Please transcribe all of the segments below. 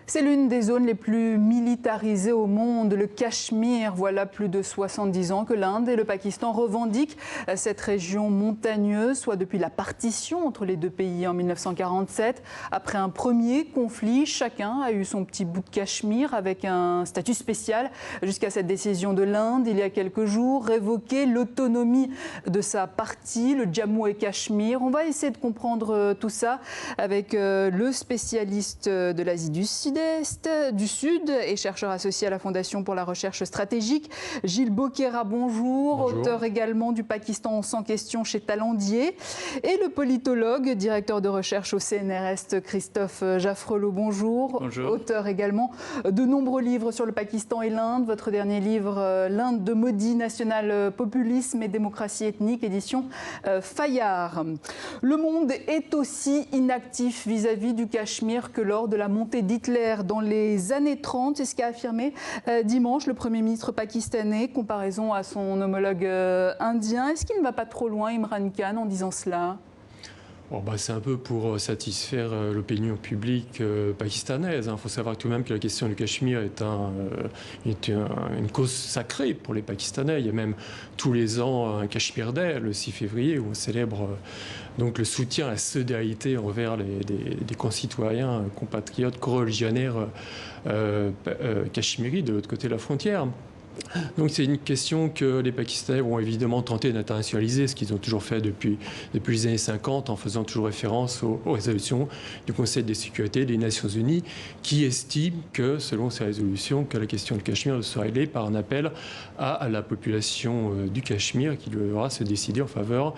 C'est l'une des zones les plus militarisées au monde, le Cachemire. Voilà plus de 70 ans que l'Inde et le Pakistan revendiquent cette région montagneuse, soit depuis la partition entre les deux pays en 1947. Après un premier conflit, chacun a eu son petit bout de Cachemire avec un statut spécial jusqu'à cette décision de l'Inde, il y a quelques jours, révoquer l'autonomie de sa partie, le Jammu et Cachemire. On va essayer de comprendre tout ça avec le spécialiste de l'Asie du Sud et chercheur associé à la Fondation pour la recherche stratégique, Gilles Bokera, bonjour. Auteur également du Pakistan sans question chez Talendier, et le politologue, directeur de recherche au CNRS, Christophe Jaffrelot, bonjour. Bonjour. Auteur également de nombreux livres sur le Pakistan et l'Inde. Votre dernier livre, L'Inde de Modi, national populisme et démocratie ethnique, édition Fayard. Le monde est aussi inactif vis-à-vis du Cachemire que lors de la montée d'Hitler dans les années 30. C'est ce qu'a affirmé dimanche le Premier ministre pakistanais, comparaison à son homologue indien. Est-ce qu'il ne va pas trop loin, Imran Khan, en disant cela ? C'est un peu pour satisfaire l'opinion publique pakistanaise. Il faut savoir tout de même que la question du Cachemire est une cause sacrée pour les Pakistanais. Il y a même tous les ans un Cachemire Day, le 6 février, où on célèbre donc le soutien à la solidarité envers des concitoyens, compatriotes, coreligionnaires cachemiris de l'autre côté de la frontière. Donc c'est une question que les Pakistanais vont évidemment tenter d'internationaliser, ce qu'ils ont toujours fait depuis les années 50, en faisant toujours référence aux résolutions du Conseil de sécurité des Nations Unies, qui estiment que, selon ces résolutions, que la question du Cachemire sera réglée par un appel à la population du Cachemire qui devra se décider en faveur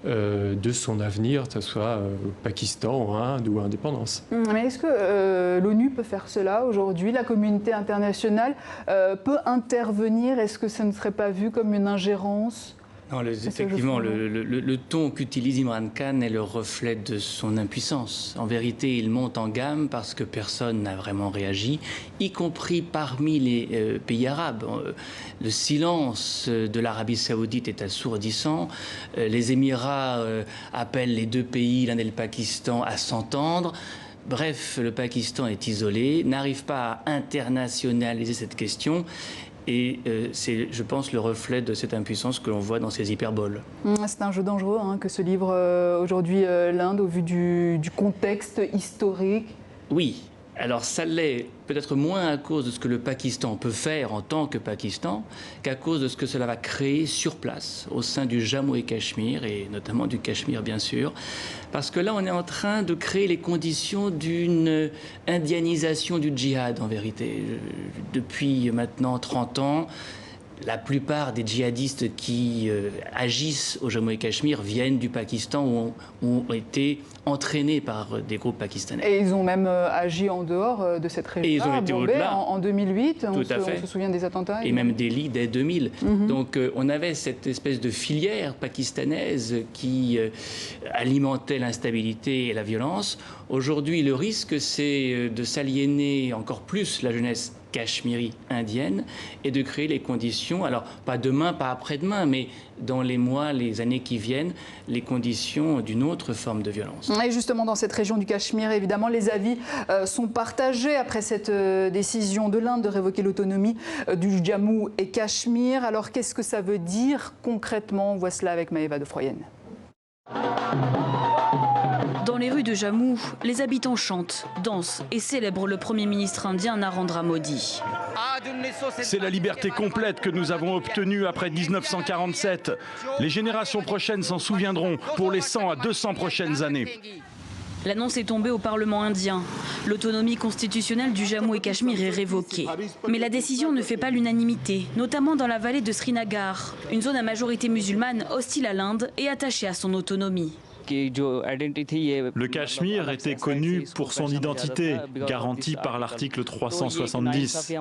de son avenir, que ce soit au Pakistan, en Inde ou à indépendance. Mais est-ce que l'ONU peut faire cela aujourd'hui? La communauté internationale peut intervenir? Est-ce que ça ne serait pas vu comme une ingérence? Non, effectivement, le ton qu'utilise Imran Khan est le reflet de son impuissance. En vérité, il monte en gamme parce que personne n'a vraiment réagi, y compris parmi les pays arabes. Le silence de l'Arabie saoudite est assourdissant. Les Émirats appellent les deux pays, l'Inde et le Pakistan, à s'entendre. Bref, le Pakistan est isolé, n'arrive pas à internationaliser cette question. Et c'est, je pense, le reflet de cette impuissance que l'on voit dans ces hyperboles. C'est un jeu dangereux que se livre aujourd'hui l'Inde au vu du contexte historique. Oui, alors ça l'est peut-être moins à cause de ce que le Pakistan peut faire en tant que Pakistan qu'à cause de ce que cela va créer sur place, au sein du Jammu et Cachemire, et notamment du Cachemire bien sûr. Parce que là, on est en train de créer les conditions d'une indianisation du djihad, en vérité. Depuis maintenant 30 ans, la plupart des djihadistes qui agissent au Jammu et Cachemire viennent du Pakistan ou ont été entraînés par des groupes pakistanais. Et ils ont même agi en dehors de cette région. Et ils ont été au-delà. En 2008, on se souvient des attentats. Et même Delhi dès 2000. Donc on avait cette espèce de filière pakistanaise qui alimentait l'instabilité et la violence. Aujourd'hui, le risque, c'est de s'aliéner encore plus la jeunesse cachemiri indienne et de créer les conditions, alors pas demain, pas après-demain, mais dans les mois, les années qui viennent, les conditions d'une autre forme de violence. Et justement, dans cette région du Cachemire, évidemment, les avis sont partagés après cette décision de l'Inde de révoquer l'autonomie du Jammu et Cachemire. Alors, qu'est-ce que ça veut dire concrètement? On voit cela avec Maëva de Froyenne. Dans les rues de Jammu, les habitants chantent, dansent et célèbrent le Premier ministre indien Narendra Modi. C'est la liberté complète que nous avons obtenue après 1947. Les générations prochaines s'en souviendront pour les 100 à 200 prochaines années. L'annonce est tombée au Parlement indien. L'autonomie constitutionnelle du Jammu et Cachemire est révoquée. Mais la décision ne fait pas l'unanimité, notamment dans la vallée de Srinagar, une zone à majorité musulmane hostile à l'Inde et attachée à son autonomie. Le Cachemire était connu pour son identité, garantie par l'article 370.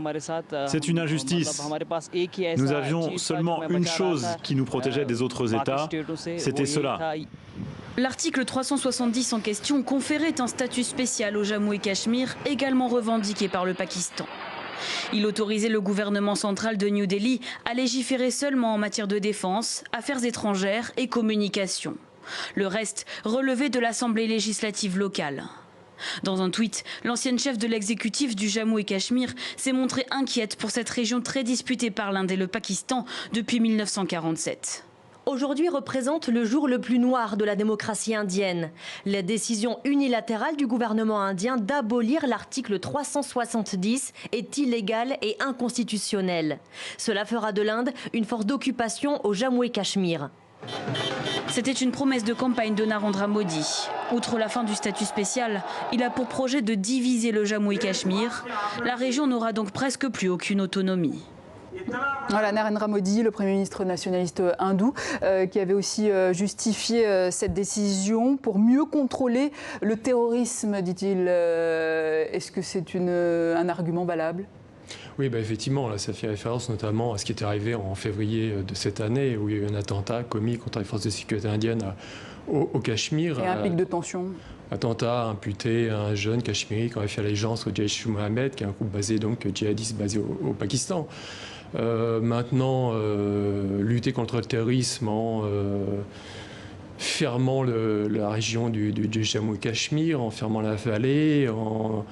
C'est une injustice. Nous avions seulement une chose qui nous protégeait des autres États, c'était cela. L'article 370 en question conférait un statut spécial au Jammu et Cachemire, également revendiqué par le Pakistan. Il autorisait le gouvernement central de New Delhi à légiférer seulement en matière de défense, affaires étrangères et communication. Le reste relevait de l'Assemblée législative locale. Dans un tweet, l'ancienne chef de l'exécutif du Jammu et Cachemire s'est montrée inquiète pour cette région très disputée par l'Inde et le Pakistan depuis 1947. Aujourd'hui représente le jour le plus noir de la démocratie indienne. La décision unilatérale du gouvernement indien d'abolir l'article 370 est illégale et inconstitutionnelle. Cela fera de l'Inde une force d'occupation au Jammu et Cachemire. C'était une promesse de campagne de Narendra Modi. Outre la fin du statut spécial, il a pour projet de diviser le Jammu et Cachemire. La région n'aura donc presque plus aucune autonomie. Voilà, Narendra Modi, le Premier ministre nationaliste hindou, qui avait aussi justifié cette décision pour mieux contrôler le terrorisme, dit-il. Est-ce que c'est un argument valable ? Oui, effectivement, là, ça fait référence notamment à ce qui est arrivé en février de cette année, où il y a eu un attentat commis contre les forces de sécurité indiennes au Cachemire. Et un pic de tension. Attentat imputé à un jeune cachemiri qui aurait fait allégeance au Jaish-e-Mohammed, qui est un groupe djihadiste basé au Pakistan. Maintenant, lutter contre le terrorisme en fermant la région du Jammu et Cachemire, en fermant la vallée, en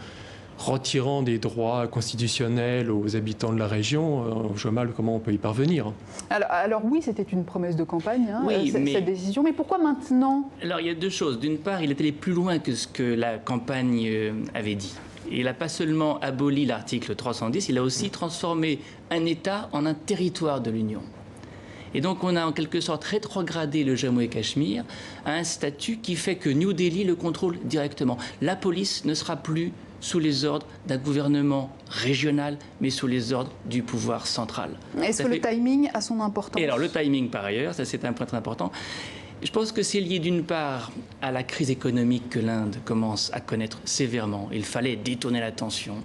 retirant des droits constitutionnels aux habitants de la région, je vois mal comment on peut y parvenir. Alors oui, c'était une promesse de campagne, oui, cette décision, mais pourquoi maintenant ? Alors il y a deux choses. D'une part, il est allé plus loin que ce que la campagne avait dit. Il n'a pas seulement aboli l'article 310, il a aussi transformé un État en un territoire de l'Union. Et donc on a en quelque sorte rétrogradé le Jammu et Cachemire à un statut qui fait que New Delhi le contrôle directement. La police ne sera plus sous les ordres d'un gouvernement régional, mais sous les ordres du pouvoir central. Est-ce que le timing a son importance ? Et alors le timing par ailleurs, ça c'est un point très important. Je pense que c'est lié d'une part à la crise économique que l'Inde commence à connaître sévèrement. Il fallait détourner l'attention.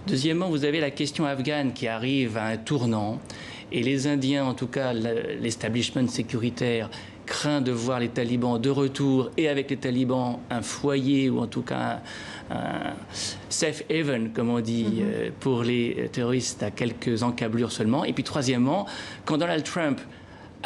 Deuxièmement, vous avez la question afghane qui arrive à un tournant. Et les Indiens, en tout cas l'establishment sécuritaire, craint de voir les talibans de retour et avec les talibans un foyer ou en tout cas un safe haven, comme on dit, pour les terroristes à quelques encablures seulement. Et puis troisièmement, quand Donald Trump,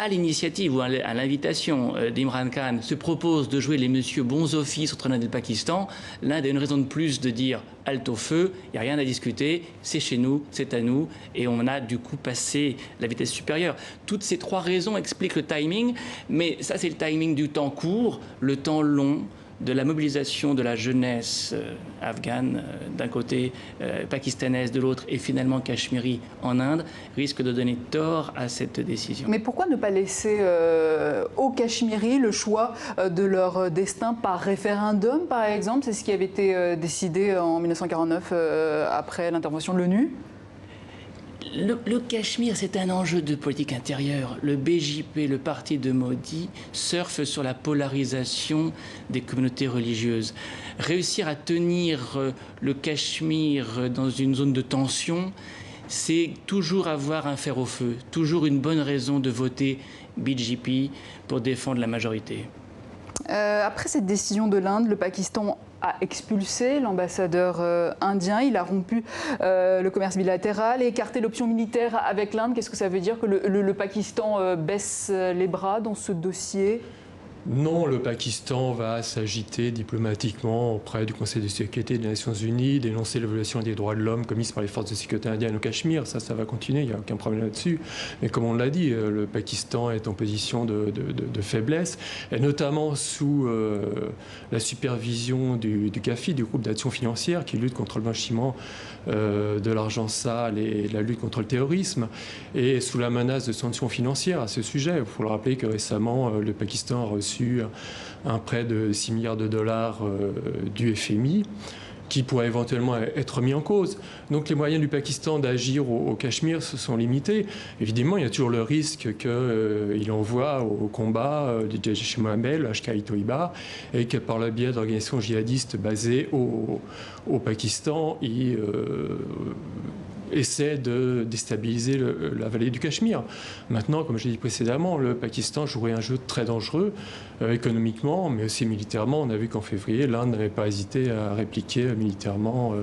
à l'initiative ou à l'invitation d'Imran Khan, se propose de jouer les messieurs bons offices entre l'Inde et le Pakistan, l'Inde a une raison de plus de dire halte au feu, il n'y a rien à discuter, c'est chez nous, c'est à nous, et on a du coup passé la vitesse supérieure. Toutes ces trois raisons expliquent le timing, mais ça c'est le timing du temps court, le temps long, de la mobilisation de la jeunesse afghane d'un côté, pakistanaise de l'autre et finalement cachemiri en Inde, risque de donner tort à cette décision. Mais pourquoi ne pas laisser aux Cachemiris le choix de leur destin par référendum, par exemple ? C'est ce qui avait été décidé en 1949 après l'intervention de l'ONU. Le Cachemire, c'est un enjeu de politique intérieure. Le BJP, le parti de Modi, surfe sur la polarisation des communautés religieuses. Réussir à tenir le Cachemire dans une zone de tension, c'est toujours avoir un fer au feu, toujours une bonne raison de voter BJP pour défendre la majorité. Après cette décision de l'Inde, le Pakistan a expulsé l'ambassadeur indien. Il a rompu le commerce bilatéral et écarté l'option militaire avec l'Inde. Qu'est-ce que ça veut dire que le Pakistan baisse les bras dans ce dossier ? Non, le Pakistan va s'agiter diplomatiquement auprès du Conseil de sécurité des Nations Unies, dénoncer la violation des droits de l'homme commise par les forces de sécurité indiennes au Cachemire. Ça va continuer, il n'y a aucun problème là-dessus. Mais comme on l'a dit, le Pakistan est en position de faiblesse, et notamment sous la supervision du GAFI, du groupe d'action financière, qui lutte contre le blanchiment de l'argent sale et la lutte contre le terrorisme, et sous la menace de sanctions financières à ce sujet. Il faut le rappeler que récemment, le Pakistan a reçu un prêt de 6 milliards de dollars du FMI qui pourrait éventuellement être mis en cause. Donc les moyens du Pakistan d'agir au Cachemire se sont limités. Évidemment, il y a toujours le risque qu'il envoie au combat du Jaish-e-Mohammed, le Lashkar-e-Toïba, et que par le biais d'organisations djihadistes basées au Pakistan, il essaie de déstabiliser la vallée du Cachemire. Maintenant, comme je l'ai dit précédemment, le Pakistan jouerait un jeu très dangereux économiquement, mais aussi militairement. On a vu qu'en février, l'Inde n'avait pas hésité à répliquer militairement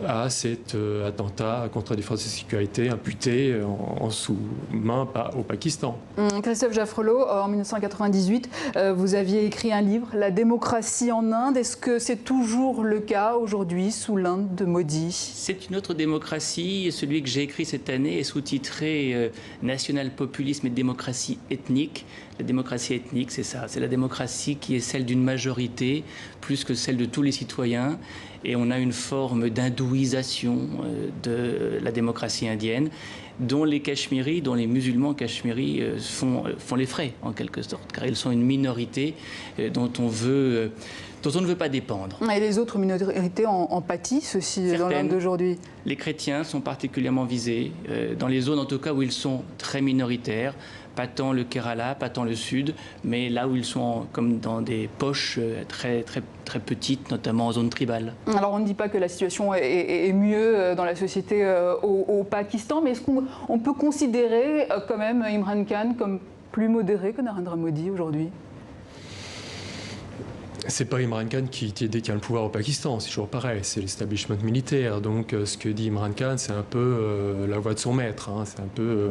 à cet attentat contre des forces de sécurité imputé en sous-main au Pakistan. Christophe Jaffrelot, en 1998, vous aviez écrit un livre, La démocratie en Inde. Est-ce que c'est toujours le cas aujourd'hui sous l'Inde de Modi? C'est une autre démocratie. Celui que j'ai écrit cette année est sous-titré National-populisme et démocratie ethnique. La démocratie ethnique, c'est ça. C'est la démocratie qui est celle d'une majorité plus que celle de tous les citoyens. Et on a une forme d'hindouisation de la démocratie indienne dont les Cachemiris, dont les musulmans cachemiris font les frais, en quelque sorte, car ils sont une minorité dont on ne veut pas dépendre. Et les autres minorités en pâtissent aussi dans l'Inde d'aujourd'hui. Les chrétiens sont particulièrement visés, dans les zones en tout cas où ils sont très minoritaires, pas tant le Kerala, pas tant le sud, mais là où ils sont comme dans des poches très petites, notamment en zone tribale. Alors on ne dit pas que la situation est mieux dans la société au Pakistan, mais est-ce qu'on peut considérer quand même Imran Khan comme plus modéré que Narendra Modi aujourd'hui? C'est pas Imran Khan qui détient le pouvoir au Pakistan, c'est toujours pareil, c'est l'establishment militaire. Donc ce que dit Imran Khan, c'est un peu la voix de son maître, hein. C'est un peu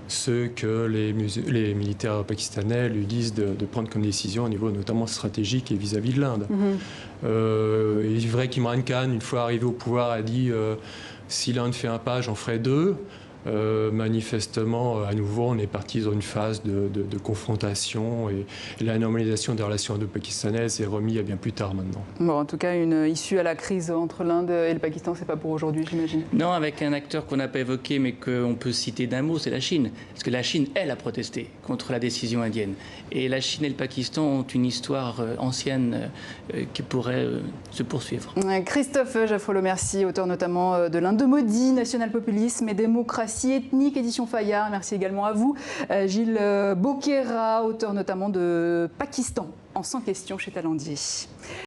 ce que les militaires pakistanais lui disent de prendre comme décision au niveau notamment stratégique et vis-à-vis de l'Inde. Il est vrai qu'Imran Khan, une fois arrivé au pouvoir, a dit si l'Inde fait un pas, j'en ferai deux. Manifestement, à nouveau, on est parti dans une phase de confrontation et la normalisation des relations indo-pakistanaises est remise à bien plus tard maintenant. Bon, en tout cas, une issue à la crise entre l'Inde et le Pakistan, c'est pas pour aujourd'hui, j'imagine. Non, avec un acteur qu'on n'a pas évoqué, mais qu'on peut citer d'un mot, c'est la Chine. Parce que la Chine, elle, a protesté contre la décision indienne. Et la Chine et le Pakistan ont une histoire ancienne qui pourrait se poursuivre. Christophe Jaffrelot, merci, auteur notamment de l'Inde de Modi, National-populisme et démocratie ethnique, édition Fayard. Merci également à vous. Gilles Boquera, auteur notamment de Pakistan en 100 questions chez Talendier.